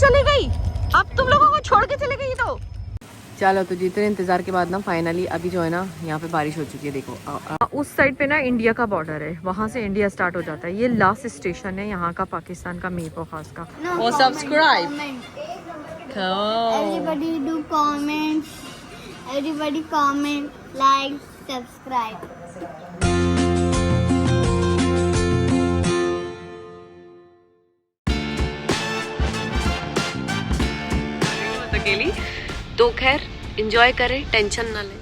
चली गई, अब तुम लोगों को छोड़ के चली गई। तो चलो, तो जितने इंतजार के बाद ना फाइनली अभी जो है ना यहाँ पे बारिश हो चुकी है। देखो उस साइड पे ना इंडिया का बॉर्डर है, वहाँ से इंडिया स्टार्ट हो जाता है। ये लास्ट स्टेशन है यहाँ का, पाकिस्तान का, मीर खास का। और subscribe, everybody do comment, everybody comment, like, subscribe. अकेली तो खैर एंजॉय करें, टेंशन ना लें।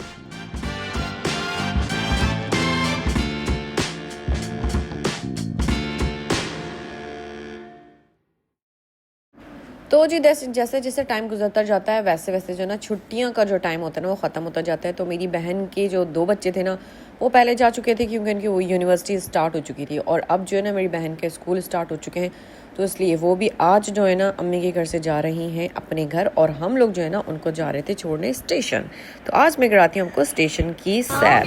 तो जी जैसे जैसे टाइम गुजरता जाता है वैसे वैसे जो ना छुट्टियां का जो टाइम होता है ना वो ख़त्म होता जाता है। तो मेरी बहन के जो 2 बच्चे थे ना वो पहले जा चुके थे क्योंकि उनकी वो यूनिवर्सिटी स्टार्ट हो चुकी थी, और अब जो है ना मेरी बहन के स्कूल स्टार्ट हो चुके हैं। तो इसलिए वो भी आज जो है ना अम्मी के घर से जा रही हैं अपने घर, और हम लोग जो है ना उनको जा रहे थे छोड़ने स्टेशन। तो आज मैं कराती हूँ हमको स्टेशन की सैर।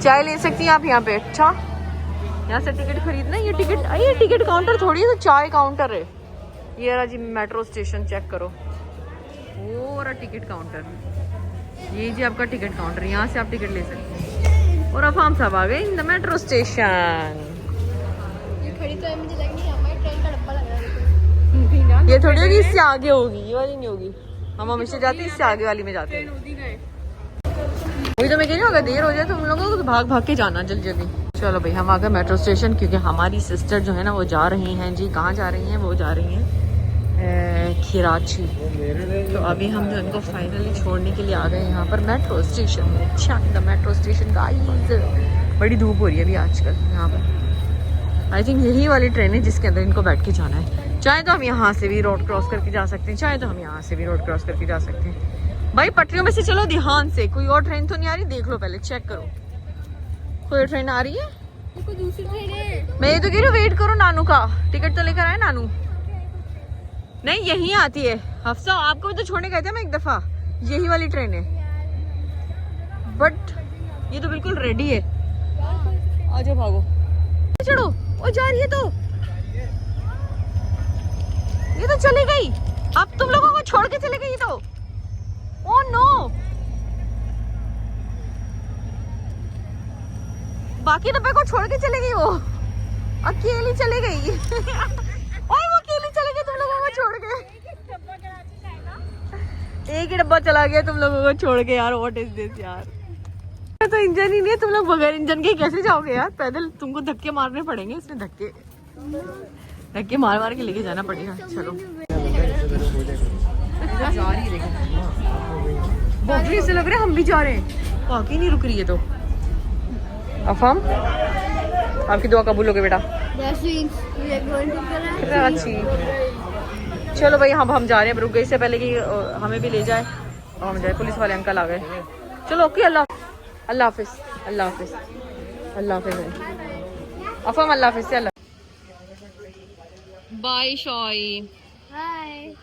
चाय ले सकती हैं आप यहाँ पे। अच्छा, यहाँ से टिकट खरीदना। ये टिकट काउंटर थोड़ी है, तो चाय काउंटर है। ये रहा जी मेट्रो स्टेशन, चेक करो, वो रहा टिकट काउंटर। ये जी आपका टिकट काउंटर, यहाँ से आप टिकट ले सकते हैं। और अब हम सब आ गए इन द मेट्रो स्टेशन। ये खड़ी तो है, मुझे लग नहीं हमारी ट्रेन का डब्बा लग रहा है। ये थोड़ी होगी, इससे आगे होगी, ये वाली नहीं होगी। हम हमेशा जाते हैं इससे आगे वाली में जाते हैं। वही तो मैं कह रही हूँ, अगर देर हो जाए तो हम लोगों को तो भाग भाग के जाना जल्दी जल्दी। चलो भाई, हम आ गए मेट्रो स्टेशन, क्योंकि हमारी सिस्टर जो है ना वो जा रही हैं जी। कहाँ जा रही हैं? वो जा रही हैं कराची। तो अभी हम जो उनको फाइनली छोड़ने के लिए आ गए यहाँ पर मेट्रो स्टेशन में। अच्छा, द मेट्रो स्टेशन गाइस, बड़ी धूप हो रही है अभी आजकल यहाँ पर। आई थिंक यही वाली ट्रेन है जिसके अंदर इनको बैठ के जाना है। चाहे तो हम यहाँ से भी रोड क्रॉस करके जा सकते हैं, चाहे तो हम यहाँ से भी रोड क्रॉस करके जा सकते हैं। भाई पटरियों में से चलो ध्यान से, कोई और ट्रेन तो नहीं आ रही, देख लो पहले, चेक करो कोई ट्रेन आ रही है। कोई दूसरी ट्रेन है। मैं ये तो कह रही हूँ वेट करो, नानू का टिकट तो लेकर आए नानू। नहीं, यही आती है। हफ्सा, आपको भी तो छोड़ने गए थे मैं एक दफा, यही वाली ट्रेन है। बट ये तो बिल्कुल रेडी है। आ जाओ, भागो, चढ़ो। वो जा रही है, तो ये तो चली गई, अब तुम लोगों को छोड़ के चली गई। तो ओ नो, बाकी डब्बे को छोड़ के चली गई, वो अकेली चली गई। और वो अकेली चली गई तुम लोगों को छोड़ के। एक ही डब्बा चला गया तुम लोगों को छोड़ के यार। व्हाट इज दिस यार, तो इंजन ही नहीं है, तुम लोग बगैर इंजन के कैसे जाओगे यार? पैदल तुमको धक्के मारने पड़ेंगे, इसमें धक्के मार मार के लेके जाना पड़ेगा। चलो जा रही है, बहुत से लग रहा है हम भी जा रहे हैं। बाकी नहीं रुक रही है। तो अफाम, आपकी दुआ कबूल हो गई बेटा। कराची, चलो भाई, हम जा रहे हैं। रुक गई इससे पहले कि हमें भी ले जाए और हम जाए। पुलिस वाले अंकल आ गए। चलो ओके, अल्लाह हाफिज, अल्लाह हाफिज, अल्लाह हाफिज। अफाम अल्लाह हाफिज से, अल्लाह बाय। शॉई हाय।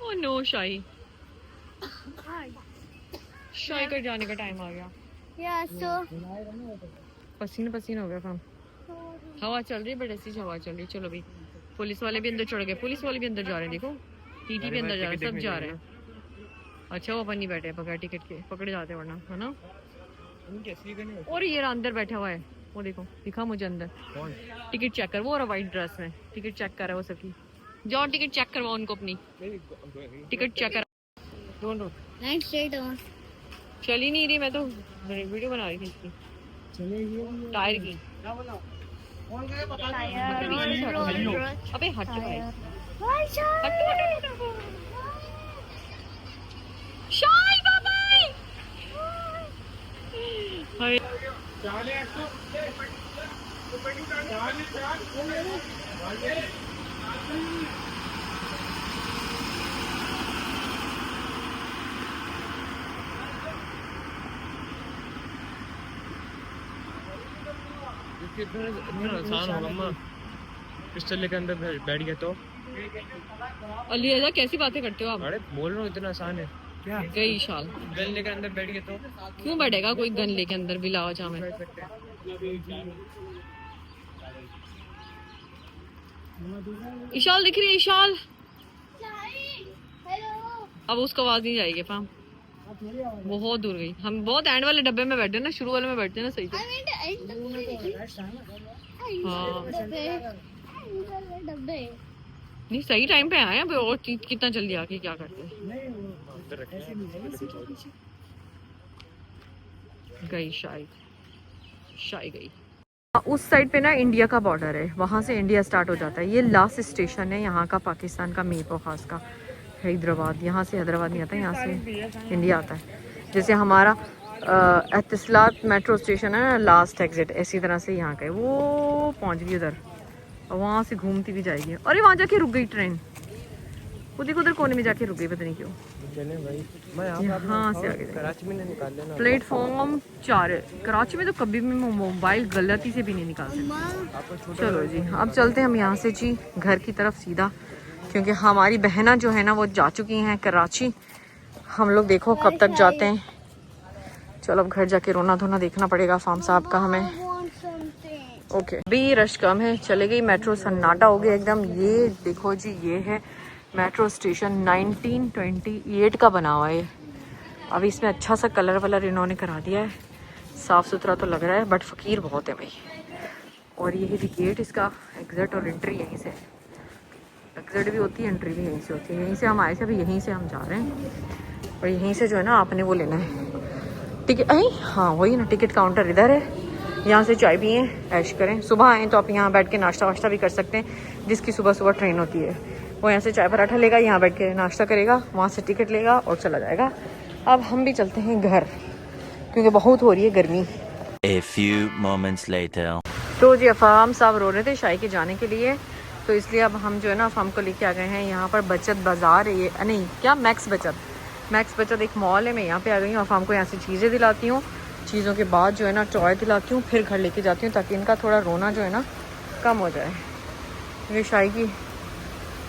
ओ नो, शाही शाही कर जाने का टाइम आ गया। या सो पसीना पसीना हो गया काम। हवा चल रही है, बट ऐसी हवा चल रही है। चलो भाई, पुलिस वाले भी अंदर चढ़ गए, पुलिस वाले भी अंदर जा रहे हैं। देखो टीटी भी अंदर जा रहे हैं, सब जा रहे हैं। अच्छा, वो अपन नहीं बैठे बगैर टिकट के, पकड़े जाते हैं वरना, है ना। और ये अंदर बैठा हुआ है, वो देखो, दिखा मुझे अंदर। टिकट चेक कर, वो रहा व्हाइट ड्रेस में, टिकट चेक कर रहा है वो सबकी। जाओ टिकट चेक करवाओ उनको अपनी, टिकट चेक कर। Night straight on. चल ही नहीं रही, मैं तो वीडियो बना रही थी इसकी, टायर की। अबे हट भाई, शाल बाबाई। इतना आसान होगा अम्मा, पिस्टल के अंदर बैठ गया तो। अली कैसी बातें करते हो आप? अरे बोल रहा हूँ इतना आसान है। क्या गई शाल। गन लेकर अंदर बैठ गए तो क्यों बैठेगा कोई गन लेके अंदर भी लाओ जामे। ईशाल दिख रही है ईशाल। अब उसको आवाज नहीं जाएगी फाम। बहुत दूर गई। हम बहुत एंड वाले डब्बे में बैठे ना, शुरू वाले में बैठते ना सही से। हाँ नहीं सही टाइम पे आए। और कितना जल्दी आके क्या करते हैं। गई शायद गई। उस साइड पे ना इंडिया का बॉर्डर है, वहाँ से इंडिया स्टार्ट हो जाता है। ये लास्ट स्टेशन है यहाँ का, पाकिस्तान का मीर खास का हैदराबाद। यहाँ से हैदराबाद नहीं आता, यहाँ से इंडिया आता है। जैसे हमारा एतिसलात मेट्रो स्टेशन है ना, लास्ट एग्जिट, इसी तरह से यहाँ का है। वो पहुँच गई उधर और वहाँ से घूमती भी जाएगी। अरे वहाँ जाके रुक गई ट्रेन, उधर उधर कोने में जाके रुक गई, पता नहीं क्यों। चले भाई मैं यहाँ से आगे कराची में नहीं निकाल लेना। प्लेटफॉर्म 4 है। कराची में तो कभी भी मोबाइल गलती से भी नहीं निकाल सकते। चलो जी अब चलते हैं हम यहाँ से जी घर की तरफ सीधा, क्योंकि हमारी बहना जो है ना वो जा चुकी हैं कराची। हम लोग देखो कब तक जाते हैं। चलो अब घर जाके रोना धोना देखना पड़ेगा फार्म साहब का हमें। ओके अभी रश कम है, चले गई मेट्रो, सन्नाटा हो गया एकदम। ये देखो जी ये है मेट्रो स्टेशन, 1928 का बना हुआ है। अभी इसमें अच्छा सा कलर वलर इन्होंने करा दिया है, साफ़ सुथरा तो लग रहा है, बट फ़कीर बहुत है भाई। और ये है गेट इसका, एग्ज़िट और एंट्री यहीं से। एग्ज़िट भी होती है, एंट्री भी यहीं से होती है। यहीं से हम आए थे, अभी यहीं से हम जा रहे हैं। और यहीं से जो है ना आपने वो लेना है टिकट। हाँ वही ना, टिकट काउंटर इधर है। यहाँ से चाय पिए, ऐश करें। सुबह आएँ तो आप यहाँ बैठ के नाश्ता वाश्ता भी कर सकते हैं। जिसकी सुबह सुबह ट्रेन होती है वो यहाँ से चाय पराठा लेगा, यहाँ बैठ के नाश्ता करेगा, वहाँ से टिकट लेगा और चला जाएगा। अब हम भी चलते हैं घर, क्योंकि बहुत हो रही है गर्मी। A few moments later. तो जी अफाम साहब रो रहे थे शाही के जाने के लिए, तो इसलिए अब हम जो है ना अफाम को लेके आ गए हैं यहाँ पर। बचत बाज़ार है ये, नहीं क्या मैक्स बचत एक मॉल है। मैं यहाँ पे आ गई हूँ। अफाम को यहाँ से चीज़ें दिलाती हूँ, चीज़ों के बाद जो है ना टॉय दिलाती हूँ, फिर घर लेके जाती हूँ, ताकि इनका थोड़ा रोना जो है ना कम हो जाए। ये शाही की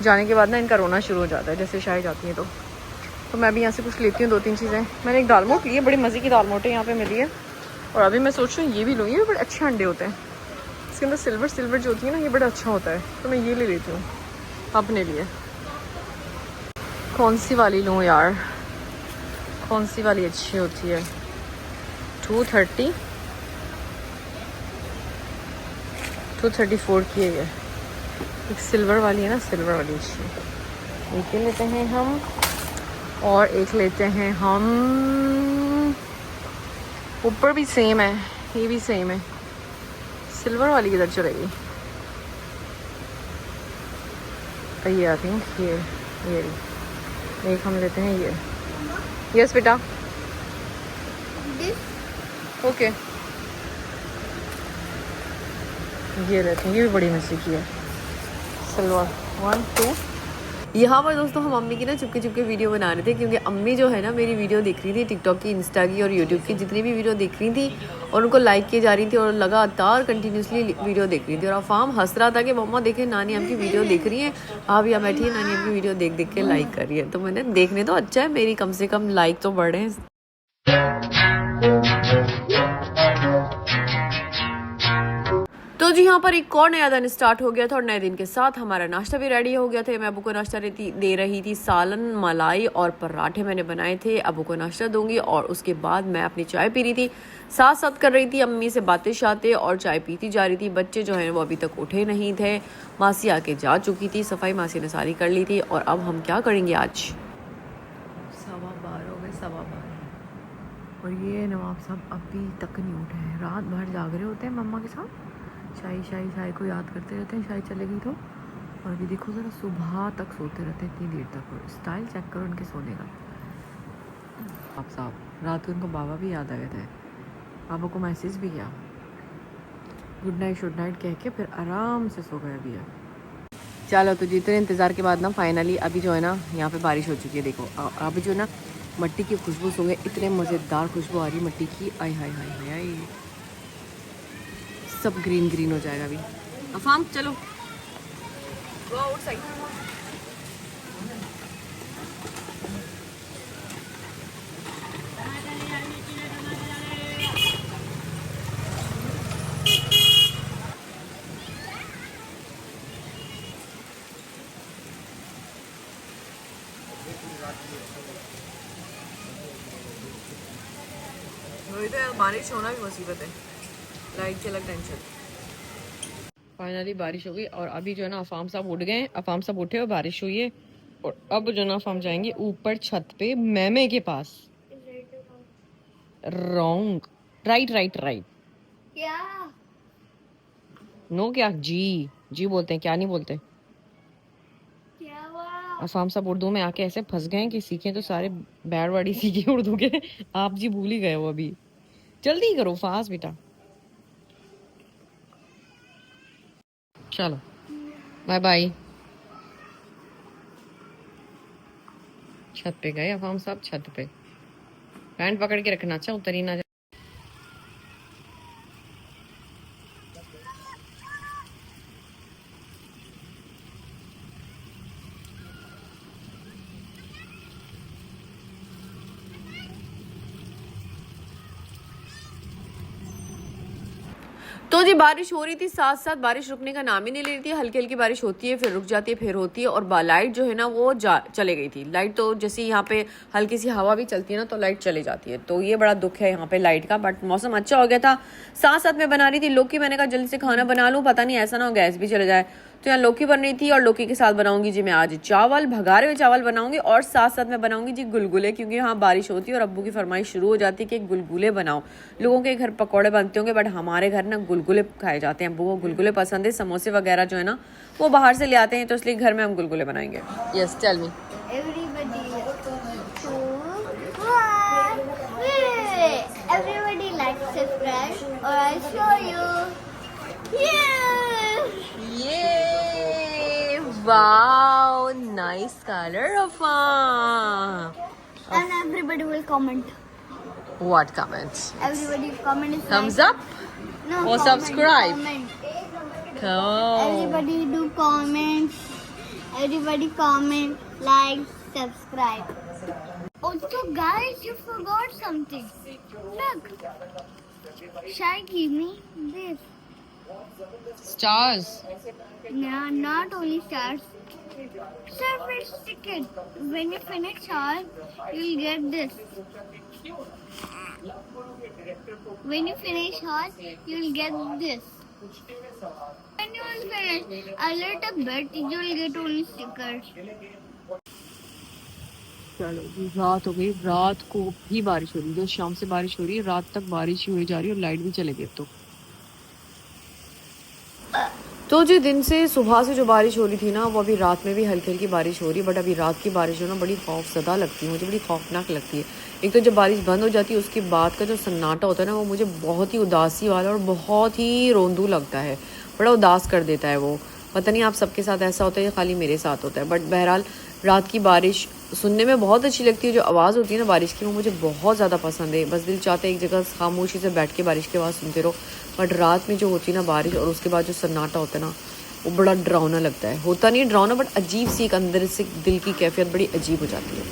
जाने के बाद ना इनका रोना शुरू हो जाता है, जैसे शाही जाती है तो मैं भी यहाँ से कुछ लेती हूँ, 2-3 चीज़ें। मैंने एक दाल मोट ली है, बड़ी मज़े की दाल मोटें यहाँ पे मिली है। और अभी मैं सोच रही हूँ ये भी लूँ, ये बड़े अच्छे अंडे होते हैं। इसके अंदर सिल्वर जो होती है ना, ये बड़ा अच्छा होता है, तो मैं ये ले लेती हूँ अपने लिए। कौन सी वाली लूँ यार, कौन सी वाली अच्छी होती है? 234 की है ये। एक सिल्वर वाली है ना, सिल्वर वाली अच्छी है। एक लेते हैं हम, और एक लेते हैं हम। ऊपर भी सेम है, ये भी सेम है। सिल्वर वाली किधर चलेगी? ये आई थिंक ये एक हम लेते हैं ये। यस बेटा, ओके ये लेते हैं। ये भी बड़ी मछली की है, सिल्वर। 1 2। यहाँ पर दोस्तों हम मम्मी की ना चुपके वीडियो बना रहे थे, क्योंकि अम्मी जो है ना मेरी वीडियो देख रही थी, टिकटॉक की, इंस्टा की और यूट्यूब की जितनी भी वीडियो देख रही थी, और उनको लाइक की जा रही थी और लगातार कंटिन्यूसली वीडियो देख रही थी। और अफाम हंस रहा था कि मम्मा देखे नानी हमकी वीडियो देख रही है, आप यहाँ बैठी है, नानी हमकी वीडियो देख के लाइक कर रही है। तो मैंने देखने तो अच्छा है, मेरी कम से कम लाइक तो बढ़े। तो जी यहाँ पर एक और नया दिन स्टार्ट हो गया था, और नए दिन के साथ हमारा नाश्ता भी रेडी हो गया था। मैं अबू को नाश्ता दे रही थी, सालन, मलाई और पराठे मैंने बनाए थे। अबू को नाश्ता दूंगी और उसके बाद मैं अपनी चाय पी रही थी, साथ साथ कर रही थी अम्मी से बातें शातें और चाय पीती जा रही थी। बच्चे जो हैं वो अभी तक उठे नहीं थे, मासी आके जा चुकी थी, सफाई मासी ने सारी कर ली थी। और अब हम क्या करेंगे, आज 12:15 हो गए, 12:15, और ये नवाब साहब अभी तक नहीं उठे हैं। रात भर जाग रहे होते हैं मम्मा के साथ, शाही को याद करते रहते हैं, शाही चलेगी तो। और अभी देखो ज़रा, सुबह तक सोते रहते हैं, इतनी देर तक। और स्टाइल चेक करो उनके सोने का। आप साहब रात को उनको बाबा भी याद आ गए थे, बाबा को मैसेज भी किया, गुड नाइट कह के फिर आराम से सो गए अभी। चलो तो जितने इंतज़ार के बाद ना फाइनली अभी जो है ना यहाँ पे बारिश हो चुकी है। देखो अभी जो है ना मट्टी की खुशबू सूंघे, इतने मज़ेदार खुशबू आ रही मट्टी की। आय हाय हाय हाय, सब ग्रीन हो जाएगा अभी। अफाम चलो बारिश होना भी मुसीबत है, लाइट की अलग टेंशन। फाइनली बारिश हो गई और अभी जो है ना अफाम साहब उठ गए, अफाम साहब उठे और बारिश हुई है और अब जो ना अफाम जाएंगे ऊपर छत पे मैमे के पास। Wrong, right right right. क्या नो क्या, जी जी बोलते हैं, क्या नहीं बोलते। क्या हुआ? अफाम साहब उर्दू में आके ऐसे फंस गए हैं कि सीखें तो सारे बैड वर्ड ही सीखे उर्दू के। आप जी भूल ही गए हो अभी, जल्दी करो फास्ट बेटा। चलो बाय बाय। छत पे गए अफाम साहब, छत पे पैंट पकड़ के रखना, अच्छा उतर ही ना जाए। तो जी बारिश हो रही थी, साथ साथ बारिश रुकने का नाम ही नहीं ले रही थी। हल्की हल्की बारिश होती है, फिर रुक जाती है, फिर होती है। और लाइट जो है ना वो चले गई थी। लाइट तो जैसे यहाँ पे हल्की सी हवा भी चलती है ना तो लाइट चली जाती है, तो ये बड़ा दुख है यहाँ पे लाइट का। बट मौसम अच्छा हो गया था। साथ साथ में बना रही थी लौकी, मैंने कहा जल्दी से खाना बना लूँ, पता नहीं ऐसा ना हो गैस भी चले जाए। तो यहाँ लौकी बन रही थी और लौकी के साथ बनाऊंगी जी मैं आज चावल, भगारे हुए चावल बनाऊंगी और साथ साथ में बनाऊंगी जी गुलगुले, क्योंकि यहाँ बारिश होती है और अब्बू की फरमाइश शुरू हो जाती है कि गुलगुले बनाओ। लोगों के घर पकौड़े बनते होंगे बट हमारे घर ना गुलगुले खाए जाते हैं। अब्बू को गुलगुले पसंद है, समोसे वगैरह जो है ना वो बाहर से ले आते हैं, तो इसलिए घर में हम गुलगुले बनाएंगे। Yes tell me. Everybody like subscribe or I'll show you. Yeah. ये वाओ, नाइस कलर अफा। And everybody will comment. What comments? Everybody comment is Thumbs like, up no, or comment, subscribe? Comment. Oh. Everybody do comment. Everybody comment, like, subscribe. Also, guys, you forgot something. Look. Shai, give me this. Stars. No, not only stars. Surface ticket. When you finish all, you'll get this. When you finish all, you'll get this. When you will finish a little bit, you'll get only stickers. चलो रात हो गई, रात को भी बारिश हो रही है, शाम से बारिश हो रही है, रात तक बारिश ही हुई जा रही है और लाइट भी चले गई। तो जी दिन से सुबह से जो बारिश हो रही थी ना वो अभी रात में भी हल्की हल्की बारिश हो रही है। बट अभी रात की बारिश जो ना बड़ी खौफजदा लगती है, मुझे बड़ी खौफनाक लगती है। एक तो जब बारिश बंद हो जाती है उसके बाद का जो सन्नाटा होता है ना वो मुझे बहुत ही उदासी वाला और बहुत ही रोंदू लगता है, बड़ा उदास कर देता है वो। पता नहीं आप सबके साथ ऐसा होता है या खाली मेरे साथ होता है। बट बहरहाल रात की बारिश सुनने में बहुत अच्छी लगती है, जो आवाज़ होती है ना बारिश की वो मुझे बहुत ज़्यादा पसंद है। बस दिल चाहता है एक जगह खामोशी से बैठ के बारिश की आवाज़ सुनते रहो। बट रात में जो होती है ना बारिश और उसके बाद जो सन्नाटा होता है ना वो बड़ा डरावना लगता है। होता नहीं डरावना बट अजीब सी एक अंदर से दिल की कैफियत बड़ी अजीब हो जाती है।